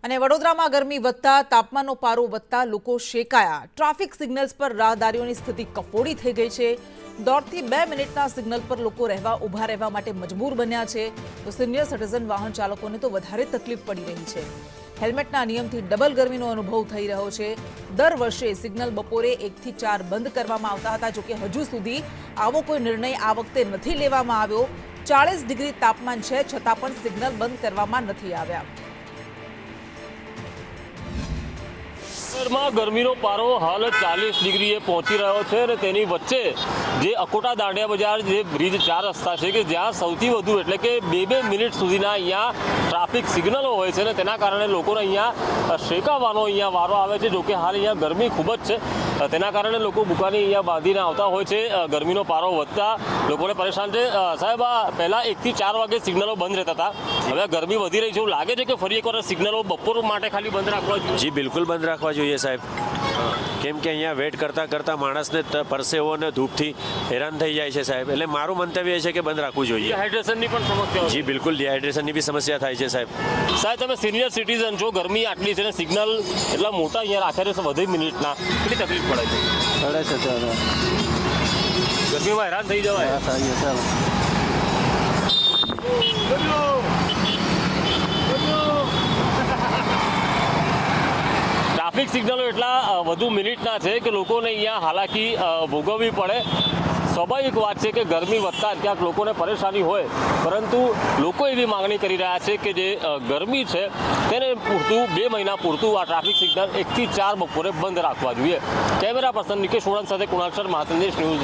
અને વડોદરામાં ગરમી વધતા તાપમાનનો પારો વધતા લોકો શેકાયા। ટ્રાફિક સિગ્નલ્સ પર રાહદારીઓની સ્થિતિ કફોડી થઈ ગઈ છે। દોઢથી 2 મિનિટના સિગ્નલ પર લોકો ઊભા રહેવા માટે મજબૂર બન્યા છે, તો સિનિયર સિટીઝન વાહન ચાલકોને તો વધારે તકલીફ પડી રહી છે। હેલ્મેટના નિયમથી ડબલ ગરમીનો અનુભવ થઈ રહ્યો છે। દર વર્ષે સિગ્નલ બપોરે 1 થી 4 બંધ કરવામાં આવતા હતા, જોકે હજુ સુધી આવો કોઈ નિર્ણય આ વખતે નથી લેવામાં આવ્યો। 40 ડિગ્રી તાપમાન છે, છતાં પણ સિગ્નલ બંધ કરવામાં નથી આવ્યા। શહેરમાં ગરમીનો પારો હાલ 40 ડિગ્રીએ પહોંચી રહ્યો છે અને તેની વચ્ચે જે અકોટા દાંડિયા બજાર જે બ્રિજ 4 રસ્તા છે કે જ્યાં સૌથી વધુ એટલે કે 2-2 મિનિટ સુધીના અહીંયા ટ્રાફિક સિગ્નલો હોય છે અને તેના કારણે લોકોને અહીંયા શેકાવાનો અહીંયા વારો આવે છે। જોકે હાલ અહીંયા ગરમી ખૂબ જ છે, તેના કારણે લોકો બુકાની અહીંયા બાંધીને આવતા હોય છે। ગરમીનો પારો વધતા લોકોને પરેશાન છે। સાહેબ, પહેલાં 1 થી 4 વાગે સિગ્નલો બંધ રહેતા હતા, હવે ગરમી વધી રહી છે, એવું લાગે છે કે ફરી એકવાર સિગ્નલો બપોર માટે ખાલી બંધ રાખવા જોઈએ? જી બિલકુલ બંધ રાખવા જોઈએ સાહેબ, કેમ કે અહીંયા વેટ કરતાં માણસને પરસેવો અને ધૂપથી હેરાન થઈ જાય છે સાહેબ। એટલે મારું મંતવ્ય છે કે બંધ રાખવું જોઈએ। ડિહાઇડ્રેશનની પણ સમસ્યા? જી બિલકુલ, ડિહાઇડ્રેશનની બી સમસ્યા થાય છે સાહેબ। સાહેબ, તમે સિનિયર સિટીઝન છો, ગરમી આટલી છે ને સિગ્નલ એટલા મોટા અહીંયા રાખ્યા છે વધુ મિનિટના, કેટલી તકલીફ પડે છે? ગરમીમાં હેરાન થઈ જવાય। ટ્રાફિક સિગ્નલો એટલા વધુ મિનિટના છે કે લોકોને અહીંયા હાલાકી ભોગવવી પડે। સ્વાભાવિક વાત છે કે ગરમી વધતા ક્યાંક લોકોને પરેશાની હોય, પરંતુ લોકો એવી માંગણી કરી રહ્યા છે કે જે ગરમી છે તેને પૂરતું 2 મહિના પૂરતું આ ટ્રાફિક સિગ્નલ 1 થી 4 બપોરે બંધ રાખવા જોઈએ। કેમેરા પર્સન નિકેશ ઓળંગ સાથે કુણાલ શર્મા, સંદેશ ન્યૂઝ।